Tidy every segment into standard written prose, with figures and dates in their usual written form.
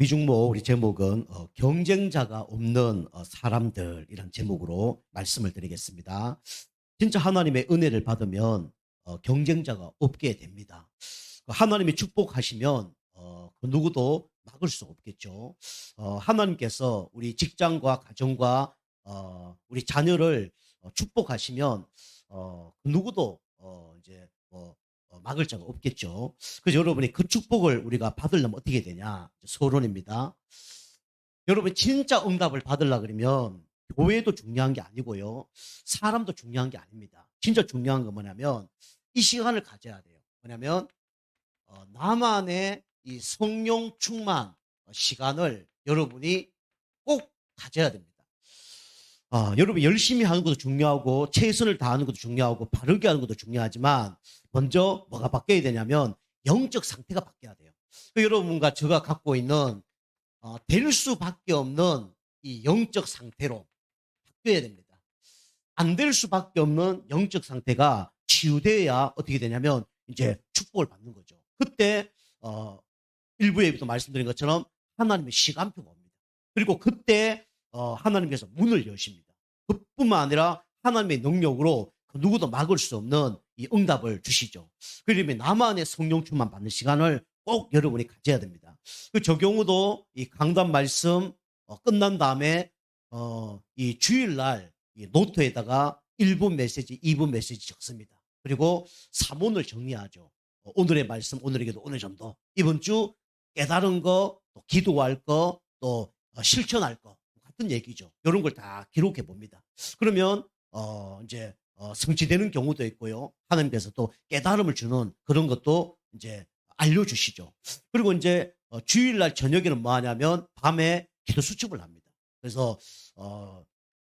미중모 우리 제목은 경쟁자가 없는 사람들이란 제목으로 말씀을 드리겠습니다. 진짜 하나님의 은혜를 받으면 경쟁자가 없게 됩니다. 하나님이 축복하시면 그 누구도 막을 수 없겠죠. 하나님께서 우리 직장과 가정과 우리 자녀를 축복하시면 그 누구도 이제 막을 자가 없겠죠. 그래서 여러분이 그 축복을 우리가 받으려면 어떻게 되냐? 서론입니다. 여러분 진짜 응답을 받으려 그러면 교회도 중요한 게 아니고요. 사람도 중요한 게 아닙니다. 진짜 중요한 건 뭐냐면 이 시간을 가져야 돼요. 뭐냐면 나만의 이 성령 충만 시간을 여러분이 꼭 가져야 됩니다. 여러분 열심히 하는 것도 중요하고 최선을 다하는 것도 중요하고 바르게 하는 것도 중요하지만 먼저 뭐가 바뀌어야 되냐면 영적 상태가 바뀌어야 돼요. 여러분과 제가 갖고 있는 될 수밖에 없는 이 영적 상태로 바뀌어야 됩니다. 안 될 수밖에 없는 영적 상태가 치유돼야 어떻게 되냐면 이제 축복을 받는 거죠. 그때 일부에도 말씀드린 것처럼 하나님의 시간표가 옵니다. 그리고 그때 하나님께서 문을 여십니다. 그뿐만 아니라 하나님의 능력으로 그 누구도 막을 수 없는 이 응답을 주시죠. 그러면 나만의 성령 충만 받는 시간을 꼭 여러분이 가져야 됩니다. 저 경우도 이 강단 말씀 끝난 다음에 이 주일날 이 노트에다가 1분 메시지, 2분 메시지 적습니다. 그리고 사문을 정리하죠. 오늘의 말씀, 오늘의 기도, 오늘 정도. 이번 주 깨달은 거, 또 기도할 거, 또 실천할 거 같은 얘기죠. 이런 걸 다 기록해 봅니다. 그러면 이제 성취되는 경우도 있고요. 하나님께서 또 깨달음을 주는 그런 것도 이제 알려주시죠. 그리고 이제 주일날 저녁에는 뭐 하냐면 밤에 기도 수첩을 합니다. 그래서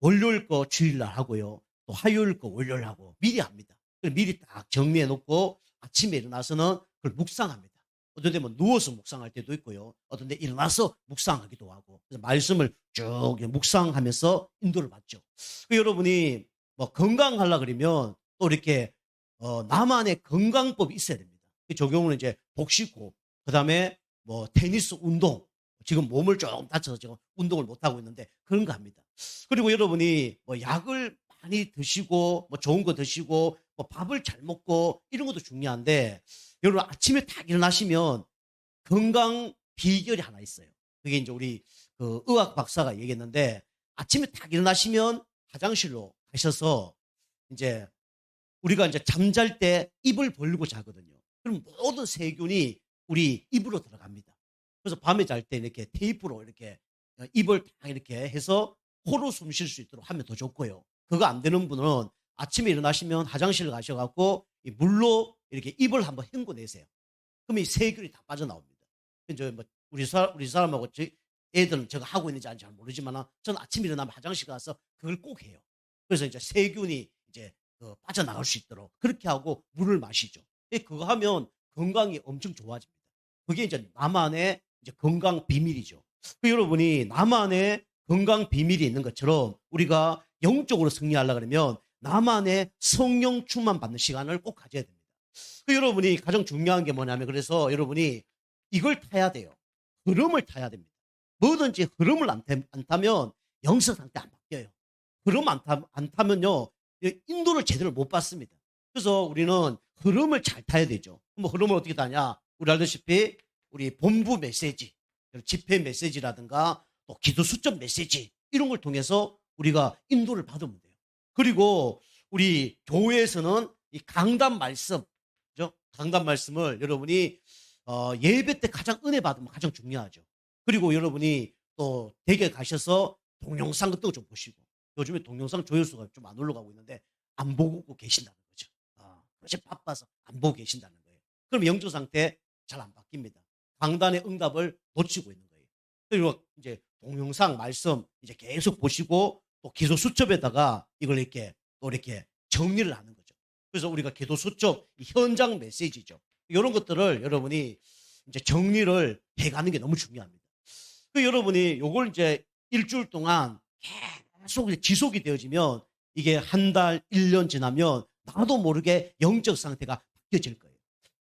월요일 거 주일날 하고요. 또 화요일 거 월요일 하고 미리 합니다. 미리 딱 정리해 놓고 아침에 일어나서는 그걸 묵상합니다. 어떤 때는 누워서 묵상할 때도 있고요. 어떤 때 일어나서 묵상하기도 하고. 그래서 말씀을 쭉 묵상하면서 인도를 받죠. 여러분이 뭐 건강하려 그러면 또 이렇게 나만의 건강법이 있어야 됩니다. 저 경우는 이제 복식호흡, 그다음에 뭐 테니스 운동, 지금 몸을 조금 다쳐서 지금 운동을 못 하고 있는데 그런 거 합니다. 그리고 여러분이 뭐 약을 많이 드시고 뭐 좋은 거 드시고 뭐 밥을 잘 먹고 이런 것도 중요한데 여러분 아침에 딱 일어나시면 건강 비결이 하나 있어요. 그게 이제 우리 그 의학 박사가 얘기했는데 아침에 딱 일어나시면 화장실로 가셔서 이제 우리가 이제 잠잘 때 입을 벌리고 자거든요. 그럼 모든 세균이 우리 입으로 들어갑니다. 그래서 밤에 잘 때 이렇게 테이프로 이렇게 입을 딱 이렇게 해서 코로 숨 쉴 수 있도록 하면 더 좋고요. 그거 안 되는 분은 아침에 일어나시면 화장실 가셔갖고 물로 이렇게 입을 한번 헹궈내세요. 그럼 이 세균이 다 빠져나옵니다. 이제 뭐 우리 사람하고 애들은 제가 하고 있는지 아닌지 잘 모르지만 저는 아침에 일어나면 화장실 가서 그걸 꼭 해요. 그래서 이제 세균이 이제 빠져나갈 수 있도록 그렇게 하고 물을 마시죠. 그거 하면 건강이 엄청 좋아집니다. 그게 이제 나만의 이제 건강 비밀이죠. 여러분이 나만의 건강 비밀이 있는 것처럼 우리가 영적으로 승리하려고 그러면 나만의 성령 충만 받는 시간을 꼭 가져야 됩니다. 여러분이 가장 중요한 게 뭐냐면 그래서 여러분이 이걸 타야 돼요. 흐름을 타야 됩니다. 뭐든지 흐름을 안 타면 영성 상태 안 바뀌어요. 흐름 안 타면요 인도를 제대로 못 받습니다. 그래서 우리는 흐름을 잘 타야 되죠. 뭐 흐름을 어떻게 타냐? 우리 알다시피 우리 본부 메시지, 집회 메시지라든가 또 기도 수첩 메시지 이런 걸 통해서 우리가 인도를 받으면 돼요. 그리고 우리 교회에서는 이 강단 말씀, 그죠? 강단 말씀을 여러분이 예배 때 가장 은혜 받으면 가장 중요하죠. 그리고 여러분이 또 댁에 가셔서 동영상 같은 거 좀 보시고 요즘에 동영상 조회수가 좀 안 올라가고 있는데 안 보고 계신다는 거죠. 그렇지 바빠서 안 보고 계신다는 거예요. 그럼 영적 상태 잘 안 바뀝니다. 강단의 응답을 놓치고 있는 거예요. 그리고 이제 동영상 말씀 이제 계속 보시고 또 기도 수첩에다가 이걸 이렇게 또 이렇게 정리를 하는 거죠. 그래서 우리가 기도 수첩 현장 메시지죠. 이런 것들을 여러분이 이제 정리를 해가는 게 너무 중요합니다. 여러분이 요걸 이제 일주일 동안 계속 지속이 되어지면 이게 한 달, 1년 지나면 나도 모르게 영적 상태가 바뀌어질 거예요.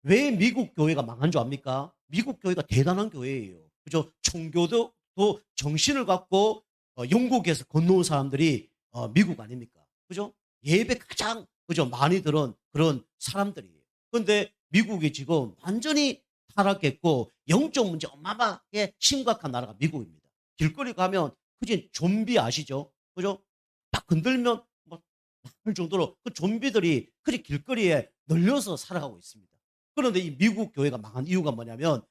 왜 미국 교회가 망한 줄 압니까? 미국 교회가 대단한 교회예요. 그죠? 총교도 또 정신을 갖고 영국에서 건너온 사람들이 미국 아닙니까? 그죠? 예배 가장 그죠? 많이 들은 그런 사람들이에요. 그런데 미국이 지금 완전히 타락했고 영적 문제 어마어마하게 심각한 나라가 미국입니다. 길거리 가면 그지 좀비 아시죠? 그죠? 딱 건들면 뭐 나쁠 정도로 그 좀비들이 그리 길거리에 널려서 살아가고 있습니다. 그런데 이 미국 교회가 망한 이유가 뭐냐면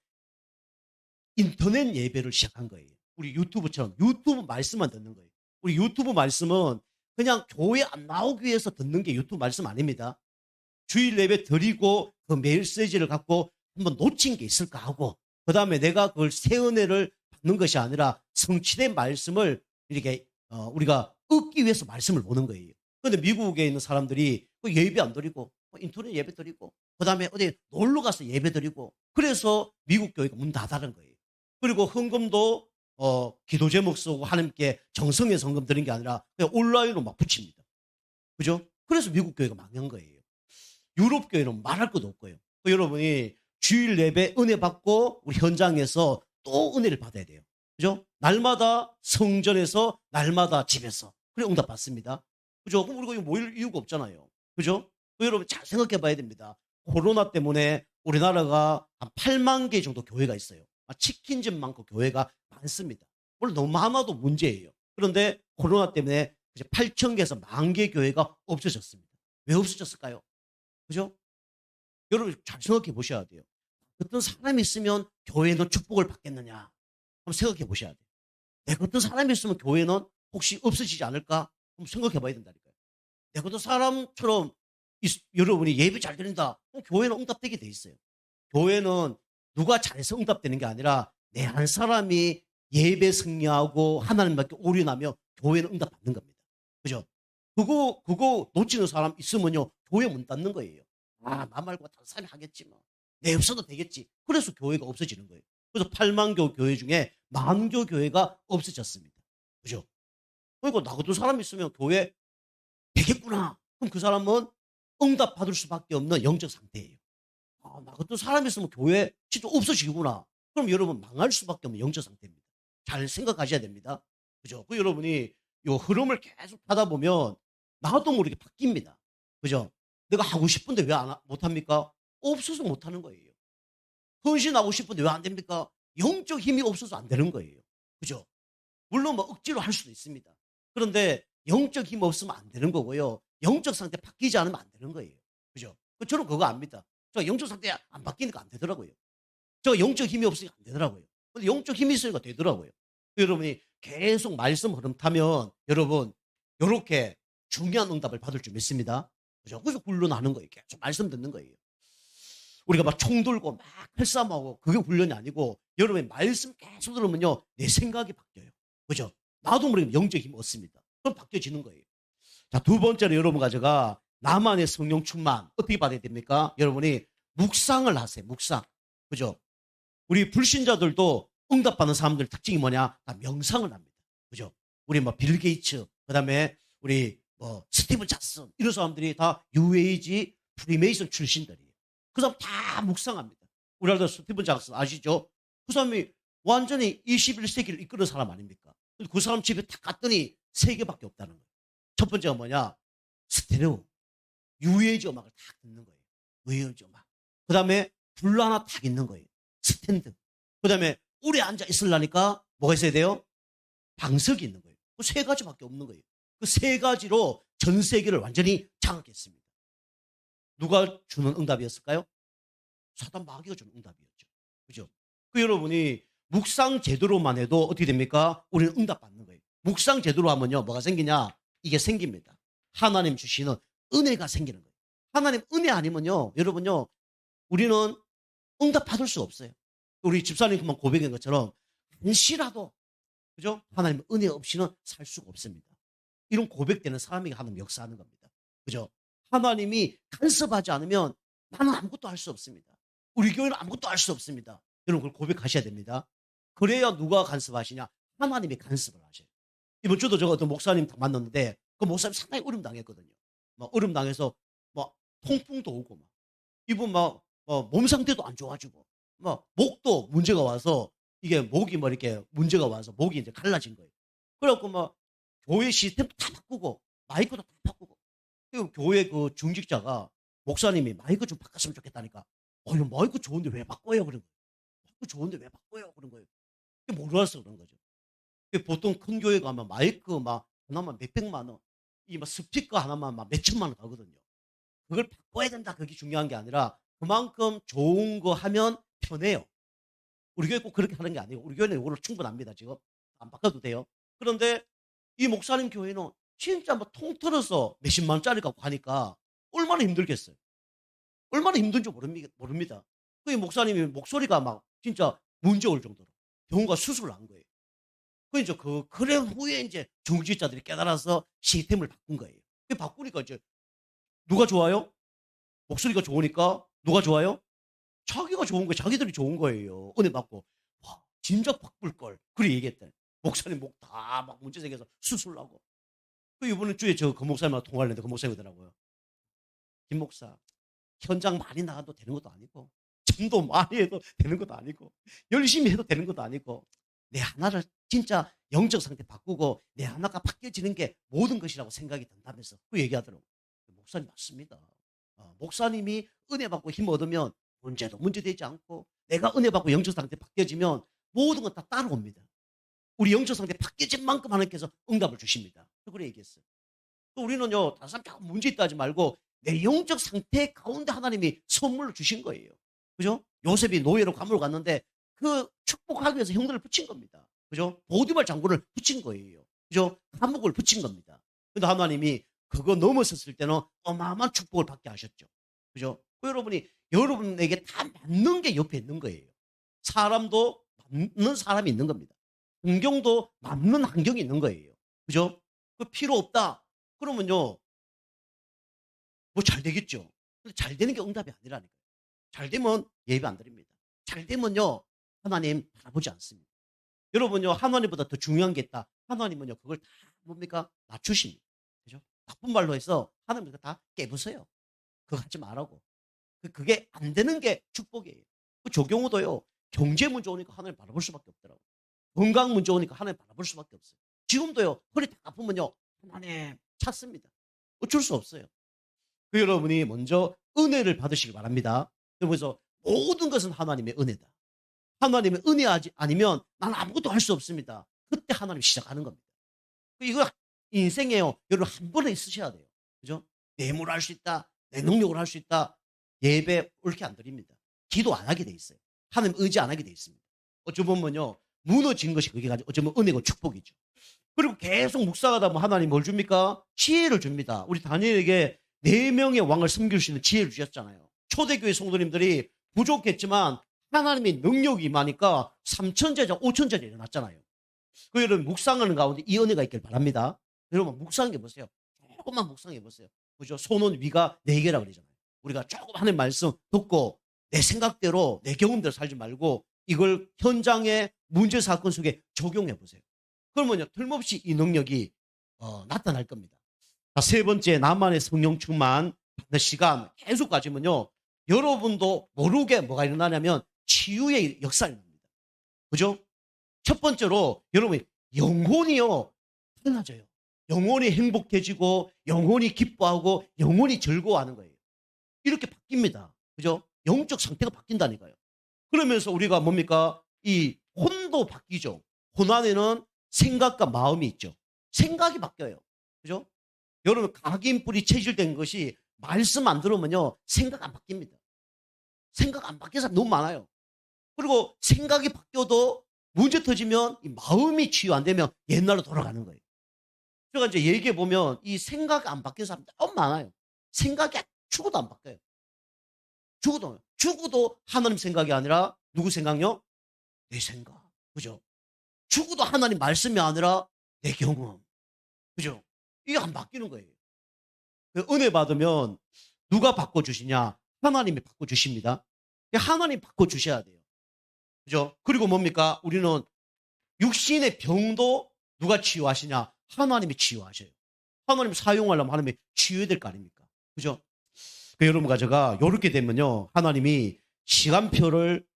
인터넷 예배를 시작한 거예요. 우리 유튜브처럼 유튜브 말씀만 듣는 거예요. 우리 유튜브 말씀은 그냥 교회 안 나오기 위해서 듣는 게 유튜브 말씀 아닙니다. 주일 예배 드리고 그 메시지를 갖고 한번 놓친 게 있을까 하고 그다음에 내가 그걸 새 은혜를 받는 것이 아니라 성취된 말씀을 이렇게 우리가 얻기 위해서 말씀을 보는 거예요. 그런데 미국에 있는 사람들이 그 예배 안 드리고 인터넷 예배 드리고 그다음에 어디 놀러 가서 예배 드리고 그래서 미국 교회가 문 닫아는 거예요. 그리고 헌금도 기도 제목 쓰고 하나님께 정성의 헌금 드린 게 아니라 그냥 온라인으로 막 붙입니다. 그죠? 그래서 미국 교회가 망한 거예요. 유럽 교회는 말할 것도 없고요. 여러분이 주일 예배 은혜 받고 우리 현장에서 또 은혜를 받아야 돼요. 그죠? 날마다 성전에서 날마다 집에서 그래 응답 받습니다. 그죠? 그럼 우리가 모일 이유가 없잖아요. 그죠? 여러분 잘 생각해 봐야 됩니다. 코로나 때문에 우리나라가 한 8만 개 정도 교회가 있어요. 치킨집 많고 교회가 많습니다. 물론 너무 많아도 문제예요. 그런데 코로나 때문에 8천 개에서 1만 개 교회가 없어졌습니다. 왜 없어졌을까요? 그죠? 여러분 잘 생각해 보셔야 돼요. 어떤 사람이 있으면 교회는 축복을 받겠느냐? 한번 생각해 보셔야 돼요. 내가 어떤 사람이 있으면 교회는 혹시 없어지지 않을까? 한번 생각해 봐야 된다니까요. 내가 어떤 사람처럼 여러분이 예배 잘 드린다. 그럼 교회는 응답되게 돼 있어요. 교회는 누가 잘해서 응답되는 게 아니라 내 한 사람이 예배 승리하고 하나님밖에 올인하며 교회는 응답받는 겁니다. 그죠? 그거 놓치는 사람 있으면요. 교회 문 닫는 거예요. 나 말고 다른 사람이 하겠지 뭐. 내 없어도 되겠지. 그래서 교회가 없어지는 거예요. 그래서 8만 교 교회 중에 1만 교 교회가 없어졌습니다. 그죠? 그러니까 나 같은 사람이 있으면 교회 되겠구나. 그럼 그 사람은 응답 받을 수밖에 없는 영적 상태예요. 나 같은 사람이 있으면 교회 진짜 없어지구나. 그럼 여러분 망할 수밖에 없는 영적 상태입니다. 잘 생각하셔야 됩니다. 그죠? 그 여러분이 요 흐름을 계속 타다 보면 나도 모르게 바뀝니다. 그죠? 내가 하고 싶은데 왜 못합니까? 없어서 못하는 거예요. 헌신하고 싶은데 왜 안 됩니까? 영적 힘이 없어서 안 되는 거예요. 그죠? 물론 뭐 억지로 할 수도 있습니다. 그런데 영적 힘 없으면 안 되는 거고요. 영적 상태 바뀌지 않으면 안 되는 거예요. 그죠? 저는 그거 압니다. 저 영적 상태 안 바뀌니까 안 되더라고요. 저 영적 힘이 없으니까 안 되더라고요. 근데 영적 힘이 있으니까 되더라고요. 여러분이 계속 말씀 흐름 타면 여러분 요렇게 중요한 응답을 받을 줄 믿습니다. 그죠? 그래서 훈련하는 거예요. 계속 말씀 듣는 거예요. 우리가 막 총 들고 막 칼싸움하고 그게 훈련이 아니고 여러분의 말씀 계속 들으면요. 내 생각이 바뀌어요. 그죠? 나도 모르게 영적 힘이 없습니다. 그럼 바뀌어지는 거예요. 자, 두 번째로 여러분 가져가 나만의 성령 충만 어떻게 받아야 됩니까? 여러분이 묵상을 하세요. 묵상. 그죠? 우리 불신자들도 응답받는 사람들 특징이 뭐냐? 다 명상을 합니다. 그죠? 우리 뭐 빌 게이츠, 그다음에 우리 뭐 스티븐 잡슨 이런 사람들이 다 UAG 프리메이슨 출신들이에요. 그 사람 다 묵상합니다. 우리나라 스티븐 잡슨 아시죠? 그 사람이 완전히 21세기를 이끄는 사람 아닙니까? 그 사람 집에 딱 갔더니 세 개밖에 없다는 거예요. 첫 번째가 뭐냐? 스테레오. UAG 음악을 딱 듣는 거예요. UAG 음악. 그 다음에 불 하나 딱 있는 거예요. 스탠드. 그 다음에 오래 앉아 있으려니까 뭐가 있어야 돼요? 방석이 있는 거예요. 그 세 가지밖에 없는 거예요. 그 세 가지로 전 세계를 완전히 장악했습니다. 누가 주는 응답이었을까요? 사단 마귀가 주는 응답이었죠. 그죠? 그 여러분이 묵상 제대로만 해도 어떻게 됩니까? 우리는 응답 받는 거예요. 묵상 제대로 하면요. 뭐가 생기냐? 이게 생깁니다. 하나님 주시는 은혜가 생기는 거예요. 하나님 은혜 아니면요. 여러분요. 우리는 응답 받을 수 없어요. 우리 집사님 그만 고백한 것처럼 한시라도 그죠? 하나님 은혜 없이는 살 수가 없습니다. 이런 고백되는 사람이 하나님 역사하는 겁니다. 그죠? 하나님이 간섭하지 않으면 나는 아무것도 할 수 없습니다. 우리 교회는 아무것도 할 수 없습니다. 여러분 그걸 고백하셔야 됩니다. 그래야 누가 간섭하시냐? 하나님이 간섭을 하셔요. 이번 주도 제가 어떤 목사님 만났는데 그 목사님 상당히 어려움 당했거든요. 막 어려움 당해서 막 통풍도 오고 막 이분 막 몸 상태도 안 좋아지고 막 목도 문제가 와서 이게 목이 뭐 이렇게 문제가 와서 목이 이제 갈라진 거예요. 그래갖고 막 교회 시스템도 다 바꾸고 마이크도 다 바꾸고. 그리고 교회 그 중직자가 목사님이 마이크 좀 바꿨으면 좋겠다니까. 이거 마이크 좋은데 왜 바꿔요? 그런 거예요. 마이크 좋은데 왜 바꿔요? 그런 거예요. 그게 몰라서 그런 거죠. 보통 큰 교회 가면 마이크 막 하나만 몇백만 원, 이 막 스피커 하나만 막 몇천만 원 가거든요. 그걸 바꿔야 된다. 그게 중요한 게 아니라 그만큼 좋은 거 하면 편해요. 우리 교회 꼭 그렇게 하는 게 아니에요. 우리 교회는 이걸로 충분합니다. 지금 안 바꿔도 돼요. 그런데 이 목사님 교회는 진짜 뭐 통틀어서 몇십만 원짜리 갖고 가니까 얼마나 힘들겠어요. 얼마나 힘든지 모릅니다. 그 목사님이 목소리가 막 진짜 문제 올 정도로 병원 가 수술을 한 거예요. 그 이제 그래 후에 이제 중직자들이 깨달아서 시스템을 바꾼 거예요. 그 바꾸니까 이제 누가 좋아요? 목소리가 좋으니까 누가 좋아요? 자기가 좋은 거예요. 자기들이 좋은 거예요. 은혜 받고. 와, 진작 바꿀 걸. 그래 얘기했대. 목사님 목 다 막 문제 생겨서 수술하고. 그 이번에 주에 그 목사님하고 통화를 했는데 그 목사님이더라고요. 김 목사, 현장 많이 나가도 되는 것도 아니고, 전도 많이 해도 되는 것도 아니고, 열심히 해도 되는 것도 아니고, 내 하나를 진짜 영적 상태 바꾸고 내 하나가 바뀌어지는 게 모든 것이라고 생각이 든다면서 그 얘기하더라고요. 목사님 맞습니다. 목사님이 은혜 받고 힘 얻으면 문제도 문제되지 않고 내가 은혜 받고 영적 상태 바뀌어지면 모든 건 다 따라옵니다. 우리 영적 상태 바뀌어진 만큼 하나님께서 응답을 주십니다. 그래 얘기했어요. 또 우리는요, 다른 사람 자꾸 문제 있다 하지 말고 내 영적 상태 가운데 하나님이 선물을 주신 거예요. 그죠? 요셉이 노예로 감옥을 갔는데 그 축복하기 위해서 형들을 붙인 겁니다. 그죠? 보디발 장군을 붙인 거예요. 그죠? 감옥을 붙인 겁니다. 근데 하나님이 그거 넘어섰을 때는 어마어마한 축복을 받게 하셨죠. 그죠? 여러분이 여러분에게 다 맞는 게 옆에 있는 거예요. 사람도 맞는 사람이 있는 겁니다. 환경도 맞는 환경이 있는 거예요. 그죠? 그 필요 없다. 그러면요, 뭐 잘 되겠죠. 근데 잘 되는 게 응답이 아니라니까요. 잘 되면 예배 안 드립니다. 잘 되면요, 하나님 바라보지 않습니다. 여러분요, 하나님보다 더 중요한 게 있다. 하나님은요, 그걸 다 뭡니까? 낮추십니다. 그죠? 나쁜 말로 해서 하나님 다 깨부숴요. 그거 하지 말라고. 그게 안 되는 게 축복이에요. 그 조경호도요, 경제 문제 오니까 하나님 바라볼 수밖에 없더라고요. 건강 문제 오니까 하나님 바라볼 수밖에 없어요. 지금도요, 허리 딱 아프면요, 하나님 찾습니다. 어쩔 수 없어요. 그 여러분이 먼저 은혜를 받으시기 바랍니다. 그래서 모든 것은 하나님의 은혜다. 하나님의 은혜 아니면 난 아무것도 할 수 없습니다. 그때 하나님 시작하는 겁니다. 이거 인생에요. 여러분 한 번에 있으셔야 돼요. 그죠? 내 힘으로 할 수 있다. 내 능력으로 할 수 있다. 예배 옳게 안 드립니다. 기도 안 하게 돼 있어요. 하나님 의지 안 하게 돼 있습니다. 어찌 보면요, 무너진 것이 그게 가지고 어쩌면 은혜고 축복이죠. 그리고 계속 묵상하다 보면 하나님 뭘 줍니까? 지혜를 줍니다. 우리 다니엘에게 4명의 왕을 섬길 수 있는 지혜를 주셨잖아요. 초대교회 성도님들이 부족했지만 하나님의 능력이 임하니까 3천제자, 5천제자 일어났잖아요. 그 여러분 묵상하는 가운데 이 은혜가 있길 바랍니다. 여러분 묵상해 보세요. 조금만 묵상해 보세요. 그죠? 손은 위가 4개라 그러잖아요. 우리가 조금 하는 말씀 듣고 내 생각대로 내 경험대로 살지 말고 이걸 현장의 문제 사건 속에 적용해 보세요. 그러면요, 틀림없이 이 능력이 나타날 겁니다. 자, 세 번째, 나만의 성령 충만 시간 계속 가지면요, 여러분도 모르게 뭐가 일어나냐면 치유의 역사가 일어납니다. 그죠? 첫 번째로 여러분 영혼이요 달라져요. 영혼이 행복해지고 영혼이 기뻐하고 영혼이 즐거워하는 거예요. 이렇게 바뀝니다. 그죠? 영적 상태가 바뀐다니까요. 그러면서 우리가 뭡니까? 이 혼도 바뀌죠. 혼 안에는 생각과 마음이 있죠. 생각이 바뀌어요. 그죠? 여러분 각인뿔이 체질된 것이 말씀 안 들으면요, 생각 안 바뀝니다. 생각 안 바뀌는 사람 너무 많아요. 그리고 생각이 바뀌어도 문제 터지면 이 마음이 치유 안 되면 옛날로 돌아가는 거예요. 제가 이제 얘기해 보면 이 생각이 안 바뀌는 사람들 너무 많아요. 생각이 죽어도 안 바뀌어요. 죽어도 하나님 생각이 아니라 누구 생각요? 내 생각. 그죠? 죽어도 하나님 말씀이 아니라 내 경험. 그죠? 이게 안 바뀌는 거예요. 은혜 받으면 누가 바꿔주시냐? 하나님이 바꿔주십니다. 하나님 바꿔주셔야 돼요. 그죠? 그리고 뭡니까? 우리는 육신의 병도 누가 치유하시냐? 하나님이 치유하셔요. 하나님 사용하려면 하나님이 치유해야 될 거 아닙니까? 그죠? 여러분과 제가 이렇게 되면요, 하나님이 시간표를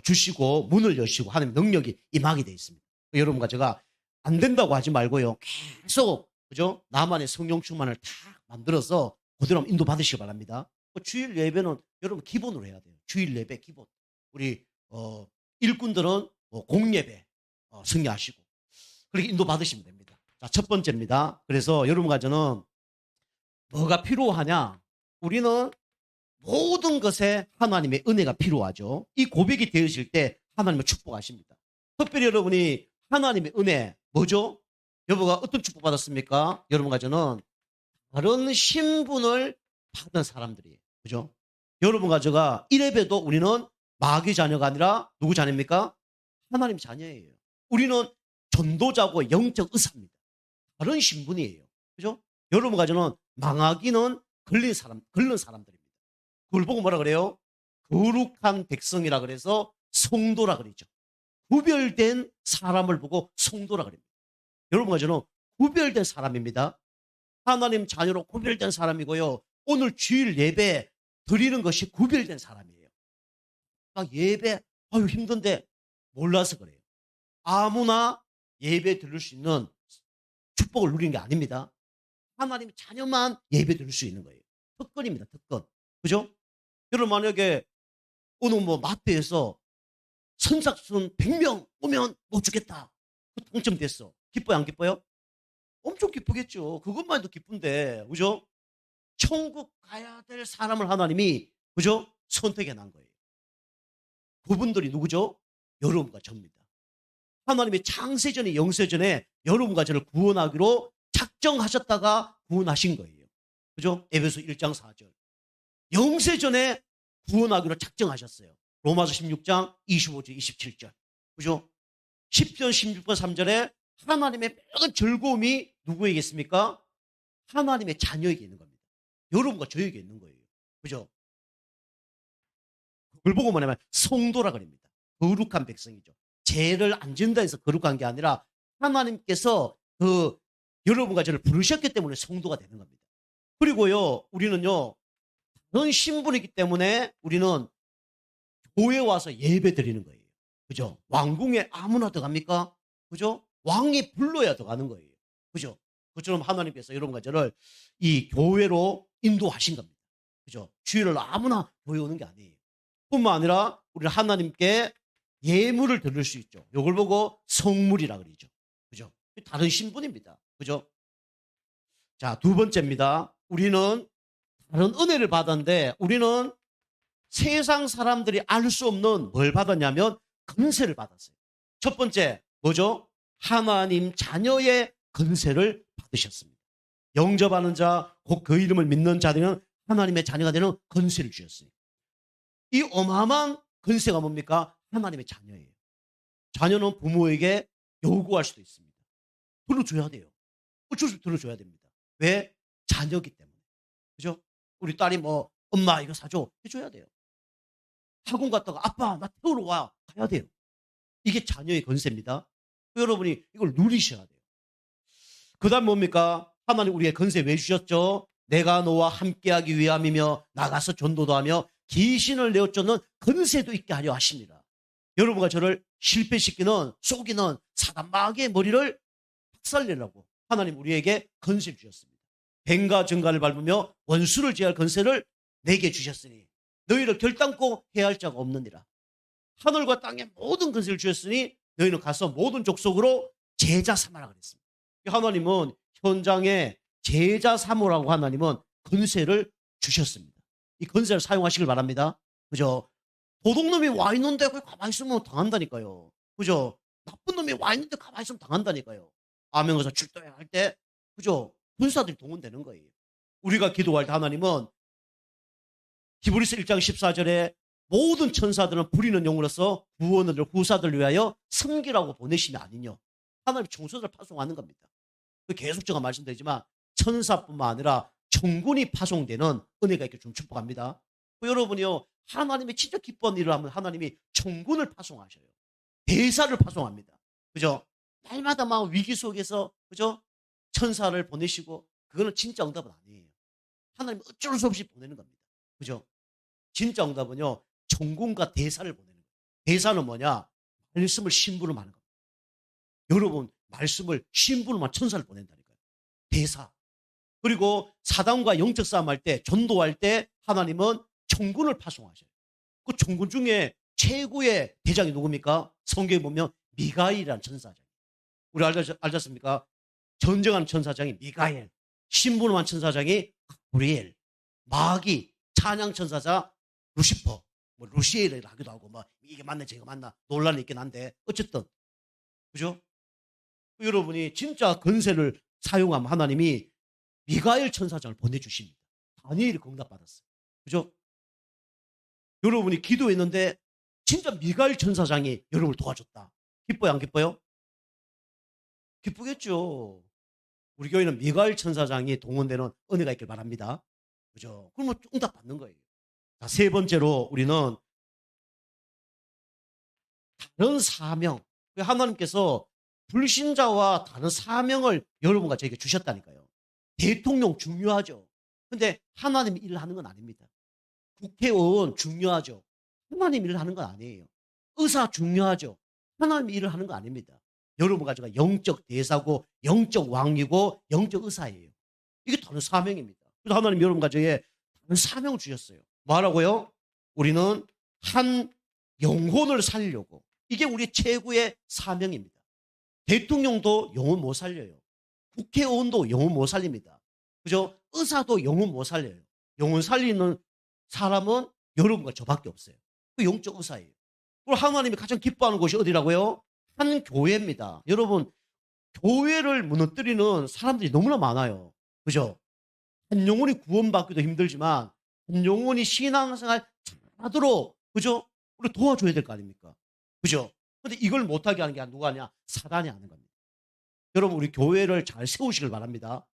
주시고 문을 여시고 하나님 능력이 임하게 되어 있습니다. 여러분과 제가 안 된다고 하지 말고요. 계속 그죠? 나만의 성령 충만을 다 만들어서 그대로 인도 받으시기 바랍니다. 주일 예배는 여러분 기본으로 해야 돼요. 주일 예배 기본. 우리 일꾼들은 공예배 승리하시고 그렇게 인도 받으시면 됩니다. 자, 첫 번째입니다. 그래서 여러분과 저는 뭐가 필요하냐? 우리는 모든 것에 하나님의 은혜가 필요하죠. 이 고백이 되어질 때 하나님을 축복하십니다. 특별히 여러분이 하나님의 은혜 뭐죠? 여보가 어떤 축복 받았습니까? 여러분과 저는 다른 신분을 받은 사람들이에요. 그죠? 여러분과 제가 이래봬도 우리는 마귀 자녀가 아니라 누구 자녀입니까? 하나님 자녀예요. 우리는 전도자고 영적 의사입니다. 다른 신분이에요. 그죠? 여러분과 저는 망하기는 걸린 사람들입니다. 그걸 보고 뭐라 그래요? 거룩한 백성이라 그래서 성도라 그러죠. 구별된 사람을 보고 성도라 그럽니다. 여러분과 저는 구별된 사람입니다. 하나님 자녀로 구별된 사람이고요. 오늘 주일 예배 드리는 것이 구별된 사람이에요. 막 예배 아유 힘든데 몰라서 그래요. 아무나 예배 드릴 수 있는 축복을 누리는 게 아닙니다. 하나님의 자녀만 예배 드릴 수 있는 거예요. 특권입니다. 특권. 그죠? 여러분 만약에 오늘 마트에서 선착순 100명 오면 못 주겠다. 당첨됐어. 기뻐요 안 기뻐요? 엄청 기쁘겠죠. 그것만 해도 기쁜데 그죠? 천국 가야 될 사람을 하나님이 그죠? 선택해 난 거예요. 그분들이 누구죠? 여러분과 저입니다. 하나님의 창세전에 영세전에 여러분과 저를 구원하기로 작정하셨다가 구원하신 거예요. 그죠? 에베소 1장 4절. 영세전에 구원하기로 작정하셨어요. 로마서 16장 25절 27절. 그죠? 10편 16편 3절에 하나님의 모든 즐거움이 누구에게 있습니까? 하나님의 자녀에게 있는 겁니다. 여러분과 저에게 있는 거예요. 그죠? 그걸 보고 뭐냐면 성도라 그럽니다. 거룩한 백성이죠. 죄를 안 진다 해서 거룩한 게 아니라 하나님께서 여러분과 저를 부르셨기 때문에 성도가 되는 겁니다. 그리고요, 우리는요, 그런 신분이기 때문에 우리는 교회 와서 예배 드리는 거예요. 그죠? 왕궁에 아무나 들어갑니까? 그죠? 왕이 불러야 들어가는 거예요. 그죠? 그처럼 하나님께서 여러분과 저를 이 교회로 인도하신 겁니다. 그죠? 주일을 아무나 교회 오는 게 아니에요. 뿐만 아니라 우리는 하나님께 예물을 드릴 수 있죠. 이걸 보고 성물이라 그러죠. 그죠? 다른 신분입니다. 그죠? 자, 두 번째입니다. 우리는 다른 은혜를 받았는데 우리는 세상 사람들이 알 수 없는 뭘 받았냐면 권세를 받았어요. 첫 번째 뭐죠? 하나님 자녀의 권세를 받으셨습니다. 영접하는 자, 곧 그 이름을 믿는 자들은 하나님의 자녀가 되는 권세를 주셨어요. 이 어마어마한 권세가 뭡니까? 하나님의 자녀예요. 자녀는 부모에게 요구할 수도 있습니다. 들어줘야 돼요. 어쩔 수 없이 들어줘야 됩니다. 왜? 자녀기 때문에. 그죠? 우리 딸이 엄마 이거 사줘. 해줘야 돼요. 학원 갔다가 아빠 나 태우러 와. 가야 돼요. 이게 자녀의 권세입니다. 여러분이 이걸 누리셔야 돼요. 그 다음 뭡니까? 하나님 우리의 권세 왜 주셨죠? 내가 너와 함께하기 위함이며 나가서 전도도 하며 귀신을 내어 쫓는 권세도 있게 하려 하십니다. 여러분과 저를 실패시키는 속이는 사단 마귀의 머리를 박살내려고 하나님 우리에게 권세를 주셨습니다. 뱀과 정갈을 밟으며 원수를 제할 권세를 내게 주셨으니 너희를 결단코 해할 자가 없느니라. 하늘과 땅의 모든 권세를 주셨으니 너희는 가서 모든 족속으로 제자 삼아라 그랬습니다. 하나님은 현장에 제자 삼으라고 하나님은 권세를 주셨습니다. 이 권세를 사용하시길 바랍니다. 그죠? 도둑놈이 와 있는데 가만히 있으면 당한다니까요. 그죠? 나쁜 놈이 와 있는데 가만히 있으면 당한다니까요. 암행어사 출동할 때 그죠? 군사들이 동원되는 거예요. 우리가 기도할 때 하나님은 히브리서 1장 14절에 모든 천사들은 부리는 용으로서 구원을 구사들을 위하여 섬기라고 보내심이 아니뇨. 하나님 총선을 파송하는 겁니다. 계속 제가 말씀드리지만 천사뿐만 아니라 천군이 파송되는 은혜가 있게 좀 축복합니다. 여러분이요 하나님이 진짜 기뻐하는 일을 하면 하나님이 천군을 파송하셔요. 대사를 파송합니다. 그죠? 날마다 막 위기 속에서 그죠? 천사를 보내시고 그거는 진짜 응답은 아니에요. 하나님 어쩔 수 없이 보내는 겁니다. 그죠? 진짜 응답은요 천군과 대사를 보내는 거예요. 대사는 뭐냐? 말씀을 심부름하는 겁니다. 여러분, 말씀을 심부름한 천사를 보낸다니까요. 대사. 그리고 사단과 영적 싸움할 때, 전도할 때 하나님은 총군을 파송하셔요. 그 총군 중에 최고의 대장이 누굽니까? 성경에 보면 미가엘이라는 천사장. 우리 알았습니까? 전쟁하는 천사장이 미가엘, 심부름한 천사장이 가브리엘, 마귀, 찬양 천사자 루시퍼, 뭐 루시엘이라 하기도 하고, 뭐 이게 맞나 저게 맞나 논란이 있긴 한데 어쨌든 그죠? 여러분이 진짜 권세를 사용하면 하나님이 미가엘 천사장을 보내주십니다. 다니엘이 응답받았어요. 그죠? 여러분이 기도했는데 진짜 미가엘 천사장이 여러분을 도와줬다. 기뻐요, 안 기뻐요? 기쁘겠죠. 우리 교회는 미가엘 천사장이 동원되는 은혜가 있길 바랍니다. 그죠? 그러면 응답 받는 거예요. 자, 세 번째로 우리는 다른 사명. 하나님께서 불신자와 다른 사명을 여러분과 저에게 주셨다니까요. 대통령 중요하죠. 근데 하나님이 일을 하는 건 아닙니다. 국회의원 중요하죠. 하나님 일을 하는 건 아니에요. 의사 중요하죠. 하나님 일을 하는 거 아닙니다. 여러분 가지고 영적 대사고 영적 왕이고 영적 의사예요. 이게 다른 사명입니다. 그래서 하나님 여러분 가지고 다른 사명을 주셨어요. 뭐라고요? 우리는 한 영혼을 살리려고. 이게 우리 최고의 사명입니다. 대통령도 영혼 못 살려요. 국회의원도 영혼 못 살립니다. 그죠? 의사도 영혼 못 살려요. 영혼 살리는 사람은 여러분과 저밖에 없어요. 그 영적 의사예요. 그리고 하나님이 가장 기뻐하는 곳이 어디라고요? 한 교회입니다. 여러분, 교회를 무너뜨리는 사람들이 너무나 많아요. 그죠? 한 영혼이 구원받기도 힘들지만 한 영혼이 신앙생활 잘하도록, 그죠? 우리 도와줘야 될 거 아닙니까? 그죠? 근데 이걸 못하게 하는 게 누가 하냐? 사단이 하는 겁니다. 여러분, 우리 교회를 잘 세우시길 바랍니다.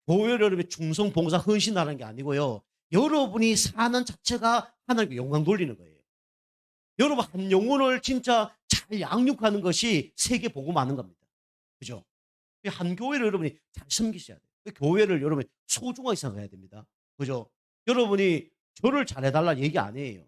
교회를 여러분이 충성, 봉사, 헌신하는 게 아니고요. 여러분이 사는 자체가 하나님께 영광 돌리는 거예요. 여러분, 한 영혼을 진짜 잘 양육하는 것이 세계 복음하는 겁니다. 그죠? 한 교회를 여러분이 잘 섬기셔야 돼요. 교회를 여러분이 소중하게 생각해야 됩니다. 그죠? 여러분이 저를 잘해달라는 얘기 아니에요.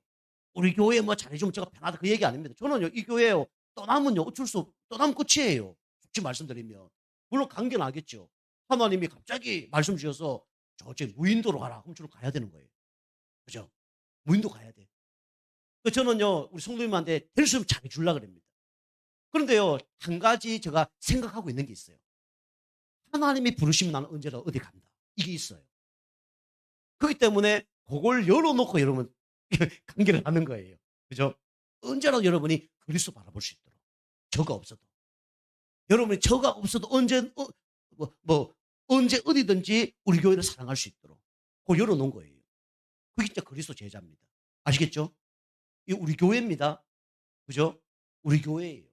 우리 교회 뭐 잘해주면 제가 편하다 그 얘기 아닙니다. 저는요, 이 교회요, 떠나면요, 어쩔 수 없, 떠나면 끝이에요. 솔직히 말씀드리면. 물론 관계는 알겠죠. 하나님이 갑자기 말씀 주셔서 저쪽 무인도로 가라. 그럼 저는 가야 되는 거예요. 그죠? 무인도 가야 돼. 저는요, 우리 성도님한테 될 수 있으면 잘해주려고 합니다. 그런데요, 한 가지 제가 생각하고 있는 게 있어요. 하나님이 부르시면 나는 언제나 어디 간다. 이게 있어요. 그렇기 때문에 그걸 열어놓고 여러분 관계를 하는 거예요. 그죠? 언제나 여러분이 그리스도 바라볼 수 있도록. 저가 없어도. 여러분이 저가 없어도 언제, 언제 어디든지 우리 교회를 사랑할 수 있도록. 그걸 열어놓은 거예요. 그게 진짜 그리스도 제자입니다. 아시겠죠? 이 우리 교회입니다. 그죠? 우리 교회예요.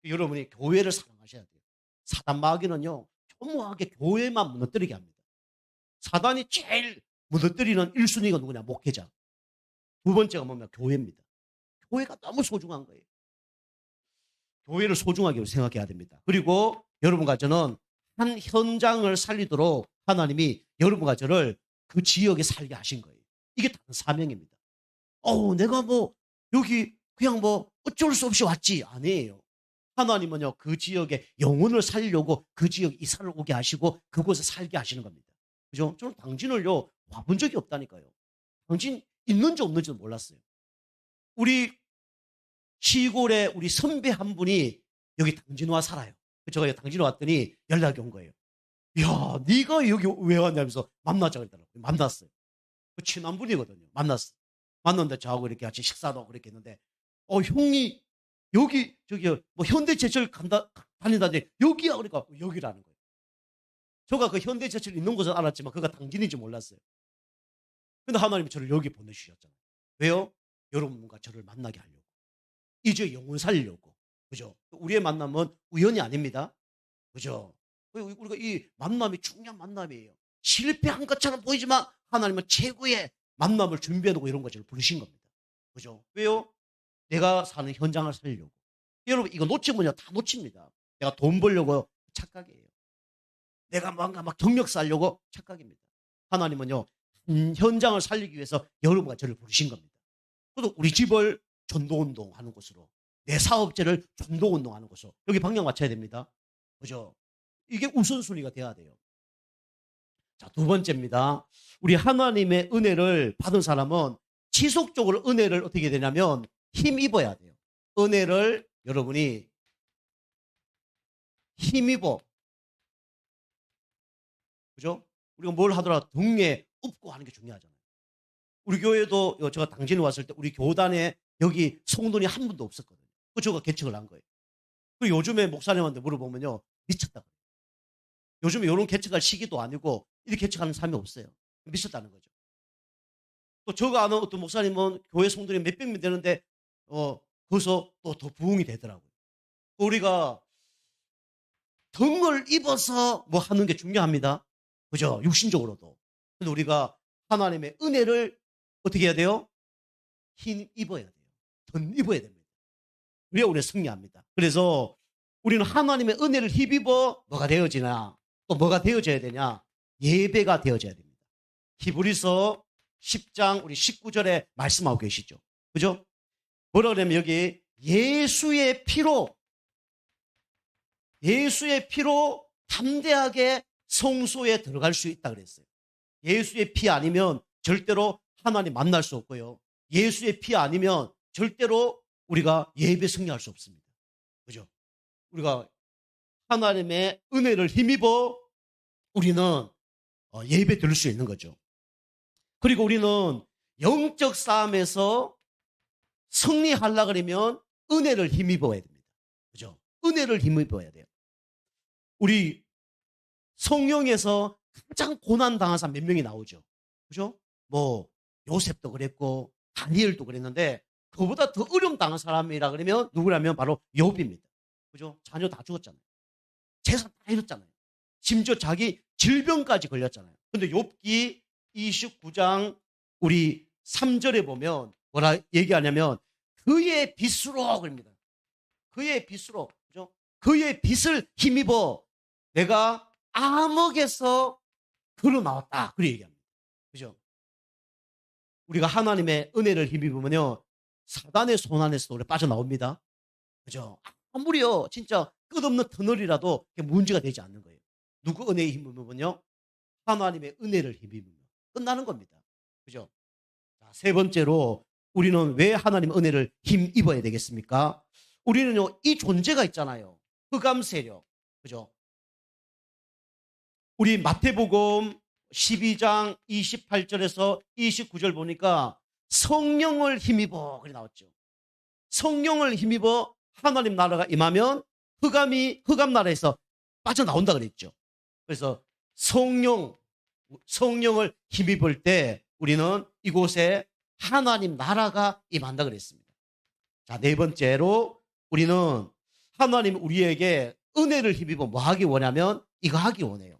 여러분이 교회를 사랑하셔야 돼요. 사단 마귀는요, 초무하게 교회만 무너뜨리게 합니다. 사단이 제일 무너뜨리는 1순위가 누구냐? 목회자. 두 번째가 뭐냐면 교회입니다. 교회가 너무 소중한 거예요. 교회를 소중하게 생각해야 됩니다. 그리고 여러분과 저는 한 현장을 살리도록 하나님이 여러분과 저를 그 지역에 살게 하신 거예요. 이게 다른 사명입니다. 내가 뭐 여기 그냥 뭐 어쩔 수 없이 왔지. 아니에요. 하나님은요, 그 지역에 영혼을 살리려고 그 지역에 이사를 오게 하시고 그곳에 살게 하시는 겁니다. 그죠? 저는 당진을요, 와본 적이 없다니까요. 당진 있는지 없는지도 몰랐어요. 우리 시골에 우리 선배 한 분이 여기 당진 와 살아요. 제가 당진 왔더니 연락이 온 거예요. 야, 네가 여기 왜 왔냐면서 만나자 그랬더라고요. 만났어요. 그 친한 분이거든요. 만났어요. 만났는데 저하고 이렇게 같이 식사도 하고 그렇게 했는데, 형이 여기 저기 뭐 현대제철 다니다니 여기야. 그러니까 여기라는 거예요. 제가 그 현대제철 있는 곳은 알았지만 그가 당진인지 몰랐어요. 근데 하나님이 저를 여기 보내주셨잖아요. 왜요? 여러분과 저를 만나게 하려고. 이제 영혼 살리려고. 그죠? 우리의 만남은 우연이 아닙니다. 그죠? 우리가 이 만남이 중요한 만남이에요. 실패한 것처럼 보이지만 하나님은 최고의 만남을 준비해놓고 이런 것을 부르신 겁니다. 그죠? 왜요? 내가 사는 현장을 살리려고. 여러분, 이거 놓치면요, 다 놓칩니다. 내가 돈 벌려고 착각이에요. 내가 뭔가 막 경력 쌓으려고 착각입니다. 하나님은요, 현장을 살리기 위해서 여러분과 저를 부르신 겁니다. 그래서 우리 집을 전도운동 하는 곳으로, 내 사업체를 전도운동 하는 곳으로, 여기 방향 맞춰야 됩니다. 그죠? 이게 우선순위가 돼야 돼요. 자, 두 번째입니다. 우리 하나님의 은혜를 받은 사람은 지속적으로 은혜를 어떻게 되냐면 힘입어야 돼요. 은혜를 여러분이 힘입어. 그죠? 우리가 뭘 하더라도 등에 업고 하는 게 중요하잖아요. 우리 교회도 제가 당진에 왔을 때 우리 교단에 여기 성도이 한 분도 없었거든요. 그 제가 개척을 한 거예요. 그리고 요즘에 목사님한테 물어보면요, 미쳤다 그래요. 요즘에 이런 개척할 시기도 아니고 이렇게 개척하는 사람이 없어요. 미쳤다는 거죠. 또 제가 아는 어떤 목사님은 교회 성도이 몇백 명 되는데 거기서 또 더 부흥이 되더라고요. 우리가 등을 입어서 뭐 하는 게 중요합니다. 그죠? 육신적으로도. 근데 우리가 하나님의 은혜를 어떻게 해야 돼요? 힘 입어야 돼요. 전 입어야 됩니다. 그래야 우리가 승리합니다. 그래서 우리는 하나님의 은혜를 힘입어 뭐가 되어지나, 또 뭐가 되어져야 되냐? 예배가 되어져야 됩니다. 히브리서 10장 우리 19절에 말씀하고 계시죠. 그죠? 뭐라 그러냐면 여기 예수의 피로 담대하게 성소에 들어갈 수 있다 그랬어요. 예수의 피 아니면 절대로 하나님 만날 수 없고요. 예수의 피 아니면 절대로 우리가 예배 승리할 수 없습니다. 그죠? 우리가 하나님의 은혜를 힘입어 우리는 예배 드릴 수 있는 거죠. 그리고 우리는 영적 싸움에서 승리하려고 그러면 은혜를 힘입어야 됩니다. 그죠? 은혜를 힘입어야 돼요. 우리 성령에서 가장 고난 당한 사람 몇 명이 나오죠. 그죠? 뭐 요셉도 그랬고 다니엘도 그랬는데 그보다 더 어려움 당한 사람이라 그러면 누구냐면 바로 욥입니다. 그죠? 자녀 다 죽었잖아요. 재산 다 잃었잖아요. 심지어 자기 질병까지 걸렸잖아요. 근데 욥기 29장 우리 3절에 보면 뭐라 얘기하냐면 그의 빚으로 그럽니다. 그의 빚으로, 그죠? 그의 빚을 힘입어 내가 암흑에서 걸어 나왔다. 그렇게 얘기합니다. 그죠? 우리가 하나님의 은혜를 힘입으면요, 사단의 손 안에서도 우리 빠져나옵니다. 그죠? 아무리요, 진짜 끝없는 터널이라도 문제가 되지 않는 거예요. 누구 은혜에 힘입으면요? 하나님의 은혜를 힘입으면 끝나는 겁니다. 그죠? 자, 세 번째로 우리는 왜 하나님의 은혜를 힘입어야 되겠습니까? 우리는요, 이 존재가 있잖아요. 흑암 세력. 그죠? 우리 마태복음 12장 28절에서 29절 보니까 성령을 힘입어 그렇게 나왔죠. 성령을 힘입어 하나님 나라가 임하면 흑암 나라에서 빠져나온다 그랬죠. 그래서 성령을 힘입을 때 우리는 이곳에 하나님 나라가 임한다 그랬습니다. 자, 네 번째로 우리는 하나님 우리에게 은혜를 힘입어 뭐 하기 원하면 이거 하기 원해요.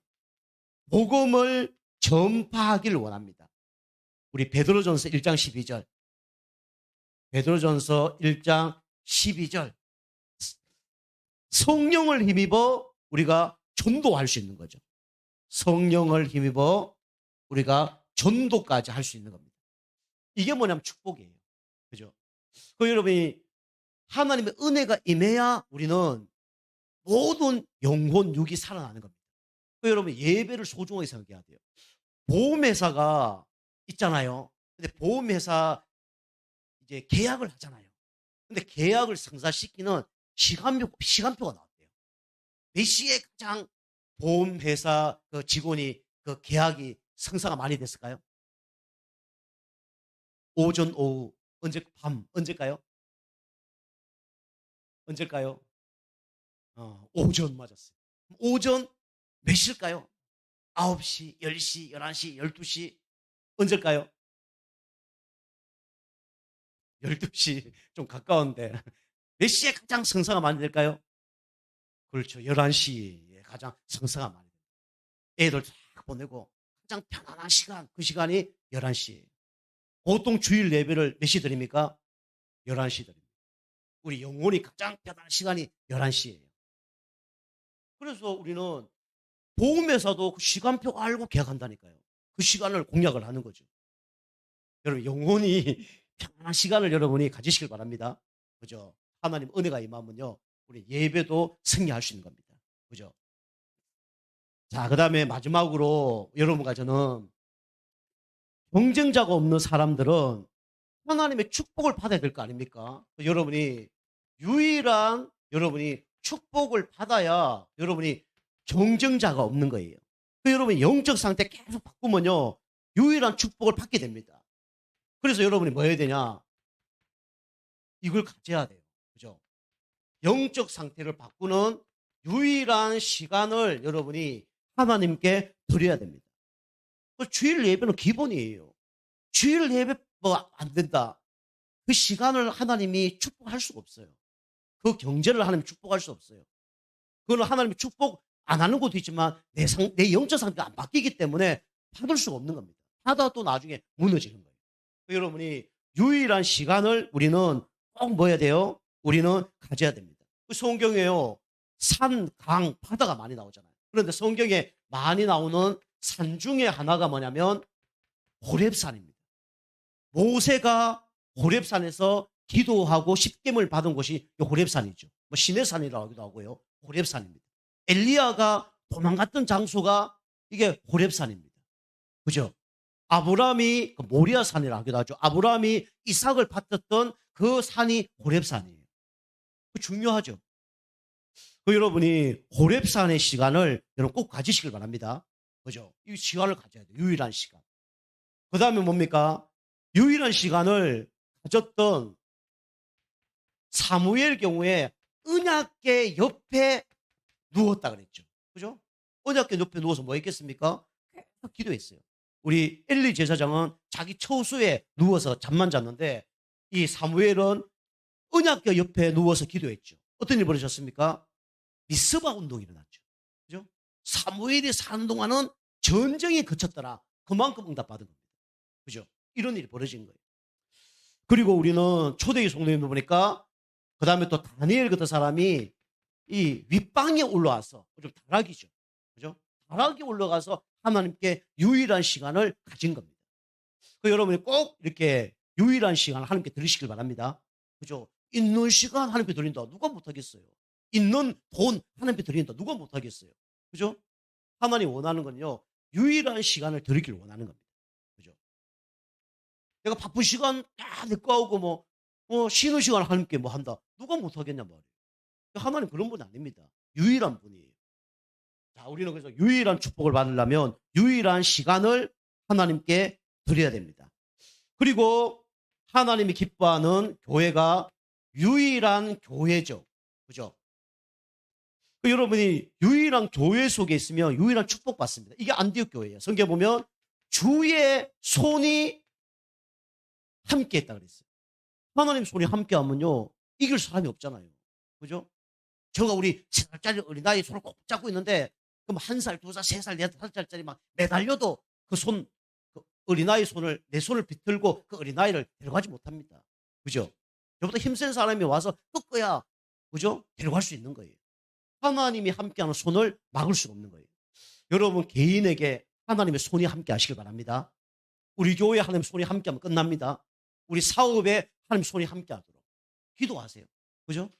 복음을 전파하기를 원합니다. 우리 베드로전서 1장 12절. 베드로전서 1장 12절. 성령을 힘입어 우리가 전도할 수 있는 거죠. 성령을 힘입어 우리가 전도까지 할 수 있는 겁니다. 이게 뭐냐면 축복이에요. 그죠? 그 여러분이 하나님의 은혜가 임해야 우리는 모든 영혼 육이 살아나는 겁니다. 그 여러분 예배를 소중하게 생각해야 돼요. 보험회사가 있잖아요. 근데 보험회사 이제 계약을 하잖아요. 근데 계약을 성사시키는 시간표가 나왔대요. 몇 시에 가장 보험회사 그 직원이 그 계약이 성사가 많이 됐을까요? 오전, 오후, 밤, 언제일까요? 오전 맞았어요. 오전 몇 시일까요? 9시, 10시, 11시, 12시. 언제일까요? 12시. 좀 가까운데. 몇 시에 가장 성사가 많이 될까요? 그렇죠. 11시에 가장 성사가 많이 됩니다. 애들 쫙 보내고 가장 편안한 시간, 그 시간이 11시예요. 보통 주일 예배를 몇 시 드립니까? 11시 드립니다. 우리 영혼이 가장 편안한 시간이 11시예요. 그래서 우리는 보험회사도 그 시간표 알고 계약한다니까요. 그 시간을 공약을 하는 거죠. 여러분 영혼이 편안한 시간을 여러분이 가지시길 바랍니다. 그죠? 하나님 은혜가 임하면요, 우리 예배도 승리할 수 있는 겁니다. 그죠? 자, 그 다음에 마지막으로 여러분과 저는, 경쟁자가 없는 사람들은 하나님의 축복을 받아야 될 거 아닙니까? 여러분이 유일한, 여러분이 축복을 받아야 여러분이 경쟁자가 없는 거예요. 여러분이 영적 상태 계속 바꾸면요, 유일한 축복을 받게 됩니다. 그래서 여러분이 뭐 해야 되냐? 이걸 가져야 돼요. 그죠? 영적 상태를 바꾸는 유일한 시간을 여러분이 하나님께 드려야 됩니다. 주일 예배는 기본이에요. 주일 예배 뭐 안 된다, 그 시간을 하나님이 축복할 수가 없어요. 그 경제를 하나님이 축복할 수 없어요. 그거는 하나님이 축복 안 하는 것도 있지만 내 영적 상태가 안 바뀌기 때문에 받을 수가 없는 겁니다. 받아도 나중에 무너지는 거예요. 여러분이 유일한 시간을 우리는 꼭 뭐 해야 돼요? 우리는 가져야 됩니다. 성경에요, 산, 강, 바다가 많이 나오잖아요. 그런데 성경에 많이 나오는 산 중에 하나가 뭐냐면 호렙산입니다. 모세가 호렙산에서 기도하고 십계명을 받은 곳이 호렙산이죠. 뭐 시내산이라고 하기도 하고요. 호렙산입니다. 엘리야가 도망갔던 장소가 이게 호렙산입니다. 그죠? 아브라함이 모리아산이라고 하기도 하죠. 아브라함이 이삭을 받았던 그 산이 호렙산이에요. 중요하죠. 여러분이 호렙산의 시간을 여러분 꼭 가지시길 바랍니다. 그죠? 이 시간을 가져야 돼요. 유일한 시간. 그 다음에 뭡니까? 유일한 시간을 가졌던 사무엘 경우에 언약궤 옆에 누웠다 그랬죠. 그죠? 언약궤 옆에 누워서 뭐 했겠습니까? 계속 기도했어요. 우리 엘리 제사장은 자기 처수에 누워서 잠만 잤는데, 이 사무엘은 언약궤 옆에 누워서 기도했죠. 어떤 일이 벌어졌습니까? 미스바 운동이 일어났죠. 그죠? 사무엘이 사는 동안은 전쟁이 그쳤더라. 그만큼 응답받은 겁니다. 그죠? 이런 일이 벌어진 거예요. 그리고 우리는 초대기 성도님들 보니까 그 다음에 또 다니엘 같은 사람이 이 윗방에 올라와서, 좀 다락이죠. 그죠? 다락에 올라가서 하나님께 유일한 시간을 가진 겁니다. 여러분이 꼭 이렇게 유일한 시간을 하나님께 드리시길 바랍니다. 그죠? 있는 시간 하나님께 드린다. 누가 못하겠어요? 있는 돈 하나님께 드린다. 누가 못하겠어요? 그죠? 하나님 원하는 건요, 유일한 시간을 드리길 원하는 겁니다. 그죠? 내가 바쁜 시간 다 내꺼 하고 쉬는 시간 하나님께 뭐 한다. 누가 못하겠냐 말이에요. 하나님 그런 분 아닙니다. 유일한 분이에요. 자, 우리는 그래서 유일한 축복을 받으려면 유일한 시간을 하나님께 드려야 됩니다. 그리고 하나님이 기뻐하는 교회가 유일한 교회죠. 그죠? 여러분이 유일한 교회 속에 있으면 유일한 축복 받습니다. 이게 안디옥 교회예요. 성경 보면 주의 손이 함께 했다 그랬어요. 하나님 손이 함께 하면요, 이길 사람이 없잖아요. 그죠? 저가 우리 3살짜리 어린아이 손을 꼭 잡고 있는데, 그럼 1살, 2살, 3살, 4살짜리 막 매달려도 그 어린아이 손을, 내 손을 비틀고 그 어린아이를 데려가지 못합니다. 그죠? 저보다 힘센 사람이 와서 꺾어야, 그죠? 데려갈 수 있는 거예요. 하나님이 함께하는 손을 막을 수가 없는 거예요. 여러분 개인에게 하나님의 손이 함께 하시길 바랍니다. 우리 교회에 하나님의 손이 함께하면 끝납니다. 우리 사업에 하나님의 손이 함께하도록 기도하세요. 그죠?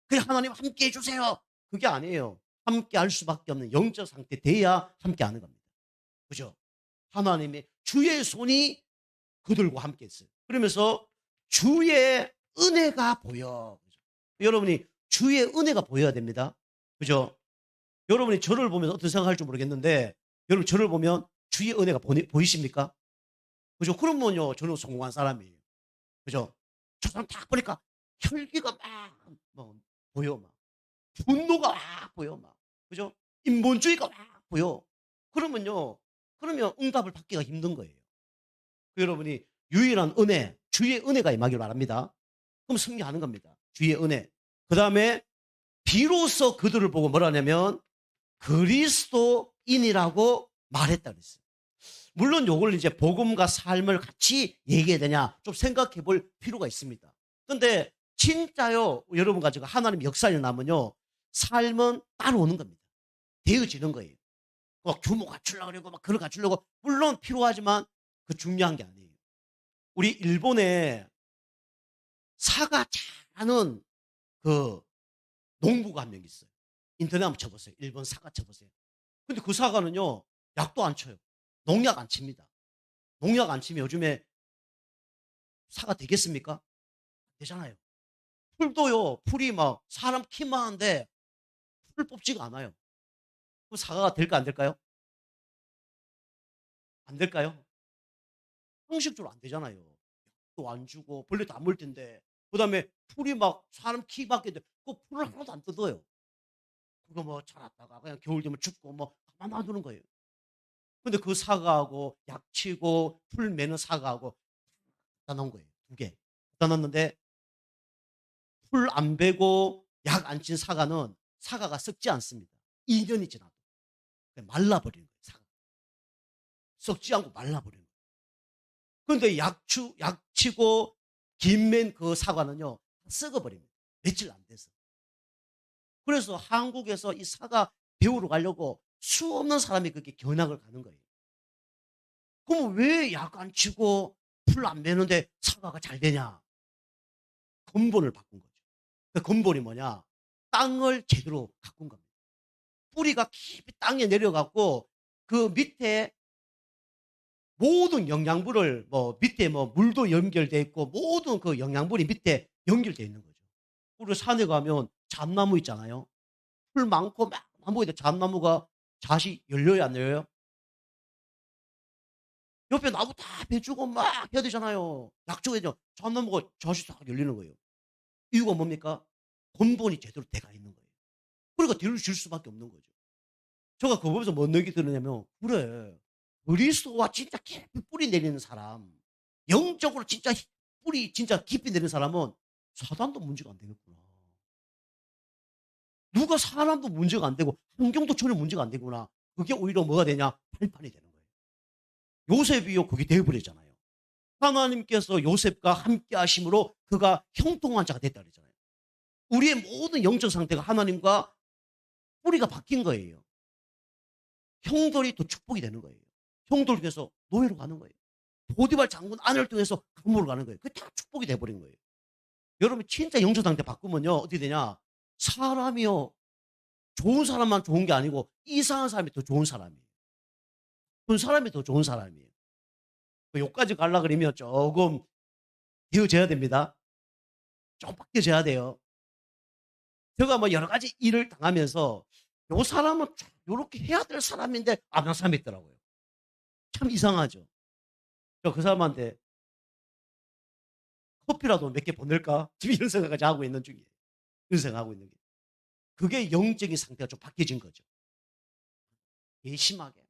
그냥 하나님 함께 해주세요. 그게 아니에요. 함께할 수밖에 없는 영적 상태 돼야 함께하는 겁니다. 그죠? 하나님의 주의 손이 그들과 함께 했어요. 그러면서 주의 은혜가 보여. 그죠? 여러분이 주의 은혜가 보여야 됩니다. 그죠? 여러분이 저를 보면서 어떻게 생각할지 모르겠는데, 여러분 저를 보면 주의 은혜가 보이십니까? 그죠? 그러면요, 저는 성공한 사람이에요. 그죠? 저 사람 딱 보니까 혈기가 막 보여. 막 분노가 막 보여. 막 그죠? 인본주의가 막 보여. 그러면 응답을 받기가 힘든 거예요. 여러분이 유일한 은혜, 주의 은혜가 임하길 바랍니다. 그럼 승리하는 겁니다. 주의 은혜. 그 다음에 비로소 그들을 보고 뭐라 하냐면 그리스도인이라고 말했다 그랬어요. 물론 요걸 이제 복음과 삶을 같이 얘기해야 되냐 좀 생각해 볼 필요가 있습니다. 그런데 진짜요, 여러분 가지고 하나님 역사에 나면요, 삶은 따라오는 겁니다. 되어지는 거예요. 막 규모 갖추려고 그러고 막 그걸 갖추려고, 물론 필요하지만 그 중요한 게 아니에요. 우리 일본에 사과 잘하는 그 농부가 한 명 있어요. 인터넷 한번 쳐보세요. 일본 사과 쳐보세요. 근데 그 사과는요, 약도 안 쳐요. 농약 안 칩니다. 농약 안 치면 요즘에 사과 되겠습니까? 되잖아요. 풀도요, 풀이 막 사람 키만 한데 풀 뽑지가 않아요. 그럼 사과가 될까 안 될까요? 안 될까요? 형식적으로 안 되잖아요. 또 안 주고 벌레도 안 물 텐데. 그다음에 풀이 막 사람 키밖에 돼. 그 풀을 하나도 안 뜯어요. 그거 뭐 자랐다가 그냥 겨울 되면 죽고 뭐 가만 놔두는 거예요. 근데 그 사과하고 약치고 풀 매는 사과하고 갖다 놓은 거예요. 두 개. 갖다 놨는데 풀 안 베고 약 안 친 사과는 사과가 썩지 않습니다. 2년이 지나도. 말라버리는 거예요. 사과. 썩지 않고 말라버리는 거예요. 그런데 약치고 김맨 그 사과는요, 썩어버립니다. 며칠 안 돼서. 그래서 한국에서 이 사과 배우러 가려고 수없는 사람이 그렇게 견학을 가는 거예요. 그럼 왜 약 안 치고 풀 안 베는데 사과가 잘 되냐? 근본을 바꾼 거죠. 그 근본이 뭐냐? 땅을 제대로 가꾼 겁니다. 뿌리가 깊이 땅에 내려갖고 그 밑에 모든 영양분을 뭐 밑에 뭐 물도 연결돼 있고 모든 그 영양분이 밑에 연결돼 있는 거죠. 우리 산에 가면 잣나무 있잖아요. 풀 많고 막 나무에 잣나무가 잣이 열려요, 안 열려요? 옆에 나무 다 베주고 막 해야 되잖아요. 약초에죠. 잣나무가 잣이 딱 열리는 거예요. 이유가 뭡니까? 근본이 제대로 돼가 있는 거예요. 그러니까 뒤를 줄 수밖에 없는 거죠. 제가 그거 보면서 뭔 얘기 들으냐면, 그래. 그리스도와 진짜 깊이 뿌리 내리는 사람, 영적으로 진짜 뿌리 진짜 깊이 내리는 사람은 사단도 문제가 안 되겠구나. 누가 사람도 문제가 안 되고 환경도 전혀 문제가 안 되구나. 그게 오히려 뭐가 되냐? 발판이 되는 거예요. 요셉이요, 그게 되어버렸잖아요. 하나님께서 요셉과 함께 하심으로 그가 형통한 자가 됐다 그랬잖아요. 우리의 모든 영적 상태가 하나님과 뿌리가 바뀐 거예요. 형들이 더 축복이 되는 거예요. 형들 중에서 노예로 가는 거예요. 보디발 장군 아내를 통해서 감옥으로 가는 거예요. 그게 다 축복이 돼버린 거예요. 여러분 진짜 영적 상태 바꾸면요, 어떻게 되냐? 사람이요, 좋은 사람만 좋은 게 아니고 이상한 사람이 더 좋은 사람이에요. 좋은 사람이 더 좋은 사람이에요. 여기까지 가려고 그러면 조금 되어져야 됩니다. 좀 바뀌어져야 돼요. 제가 뭐 여러 가지 일을 당하면서 요 사람은 요렇게 해야 될 사람인데 안 하는 사람이 있더라고요. 참 이상하죠. 그 사람한테 커피라도 몇 개 보낼까? 지금 이런 생각까지 하고 있는 중이에요. 이런 생각하고 있는 게. 그게 영적인 상태가 좀 바뀌어진 거죠. 예심하게.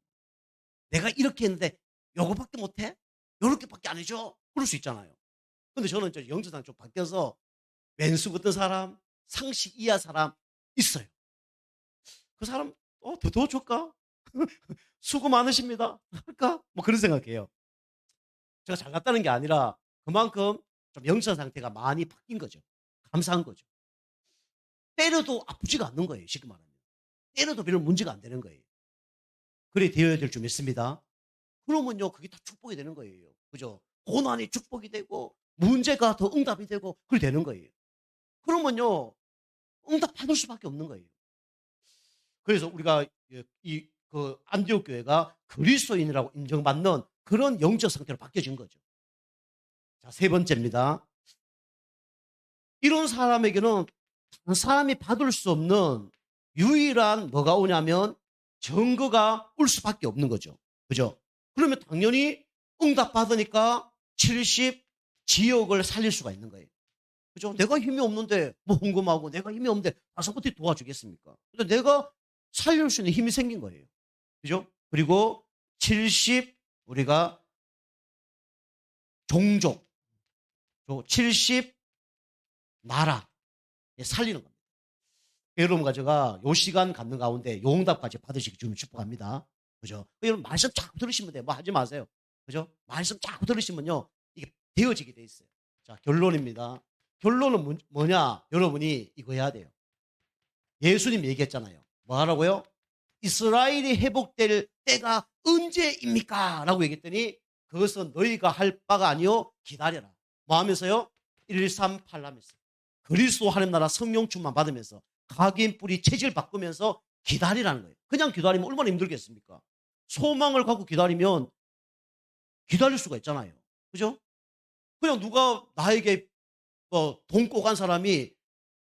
내가 이렇게 했는데 요거밖에 못해? 요렇게밖에 안 해줘? 그럴 수 있잖아요. 근데 저는 영적 상태 좀 바뀌어서 왼수 같은 사람, 상식 이하 사람 있어요. 그 사람 더 줄까? 수고 많으십니다. 할까? 뭐 그런 생각해요. 제가 잘났다는 게 아니라 그만큼 좀 영적 상태가 많이 바뀐 거죠. 감사한 거죠. 때려도 아프지가 않는 거예요. 쉽게 말하면. 때려도 별로 문제가 안 되는 거예요. 그래 되어야 될 줄 믿습니다. 그러면요, 그게 다 축복이 되는 거예요. 그죠? 고난이 축복이 되고 문제가 더 응답이 되고 그렇게 되는 거예요. 그러면요, 응답 받을 수밖에 없는 거예요. 그래서 우리가 그 안디옥 교회가 그리스도인이라고 인정받는 그런 영적 상태로 바뀌어진 거죠. 자, 세 번째입니다. 이런 사람에게는 사람이 받을 수 없는 유일한 뭐가 오냐면 증거가 올 수밖에 없는 거죠. 그죠? 그러면 당연히 응답 받으니까 70 지역을 살릴 수가 있는 거예요. 그죠? 내가 힘이 없는데 뭐 궁금하고 내가 힘이 없는데 가서 어떻게 도와주겠습니까? 근데 내가 살릴 수 있는 힘이 생긴 거예요. 그죠? 그리고 70 우리가 종족, 70 나라 살리는 겁니다. 여러분과 제가 요 시간 갖는 가운데 요 응답까지 받으시기 좀 축복합니다. 그죠? 여러분 말씀 자꾸 들으시면 돼요. 뭐 하지 마세요. 그죠? 말씀 자꾸 들으시면요, 이게 되어지게 돼 있어요. 자, 결론입니다. 결론은 뭐냐? 여러분이 이거 해야 돼요. 예수님 얘기했잖아요. 뭐 하라고요? 이스라엘이 회복될 때가 언제입니까? 라고 얘기했더니 그것은 너희가 할 바가 아니요 기다려라. 뭐 하면서요? 138 하면서 그리스도 하나님 나라 성령 충만 받으면서 각인 뿌리 체질 바꾸면서 기다리라는 거예요. 그냥 기다리면 얼마나 힘들겠습니까? 소망을 갖고 기다리면 기다릴 수가 있잖아요. 그죠? 그냥 누가 나에게 돈 꼬간 사람이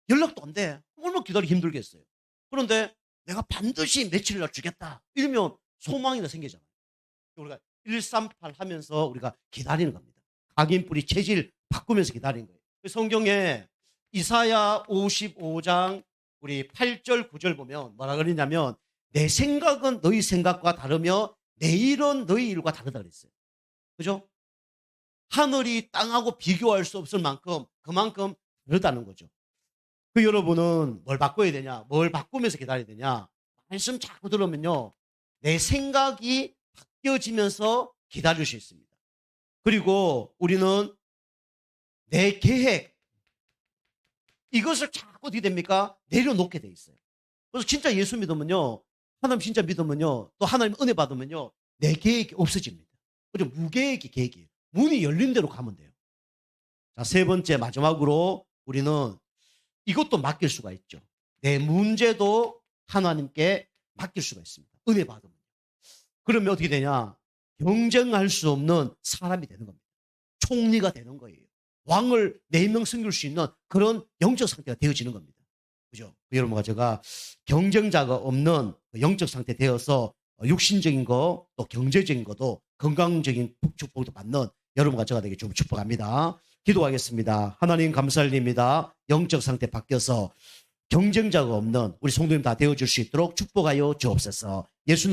연락도 안 돼. 얼마나 기다리기 힘들겠어요. 그런데 내가 반드시 며칠 날 주겠다. 이러면 소망이나 생기잖아요. 우리가 138 하면서 우리가 기다리는 겁니다. 각인 뿌리 체질 바꾸면서 기다리는 거예요. 성경에 이사야 55장 우리 8절 9절 보면 뭐라 그러냐면 내 생각은 너희 생각과 다르며 내 일은 너희 일과 다르다 그랬어요. 그죠? 하늘이 땅하고 비교할 수 없을 만큼 그만큼 다르다는 거죠. 그 여러분은 뭘 바꿔야 되냐? 뭘 바꾸면서 기다려야 되냐? 말씀 자꾸 들으면요. 내 생각이 바뀌어지면서 기다릴 수 있습니다. 그리고 우리는 내 계획 이것을 자꾸 어떻게 됩니까? 내려놓게 돼 있어요. 그래서 진짜 예수 믿으면요. 하나님 진짜 믿으면요. 또 하나님 은혜 받으면요. 내 계획이 없어집니다. 그리고 무계획이 계획이에요. 문이 열린 대로 가면 돼요. 자, 세 번째 마지막으로 우리는 이것도 맡길 수가 있죠. 내 문제도 하나님께 맡길 수가 있습니다. 은혜 받으면. 그러면 어떻게 되냐? 경쟁할 수 없는 사람이 되는 겁니다. 총리가 되는 거예요. 왕을 4명 섬길 수 있는 그런 영적 상태가 되어지는 겁니다. 그죠? 여러분과 제가 경쟁자가 없는 영적 상태 되어서 육신적인 거, 또 경제적인 것도 건강적인 축복도 받는 여러분과 제가 되게 좀 축복합니다. 기도하겠습니다. 하나님 감사를 드립니다. 영적 상태 바뀌어서 경쟁자가 없는 우리 성도님 다 되어줄 수 있도록 축복하여 주옵소서. 예수님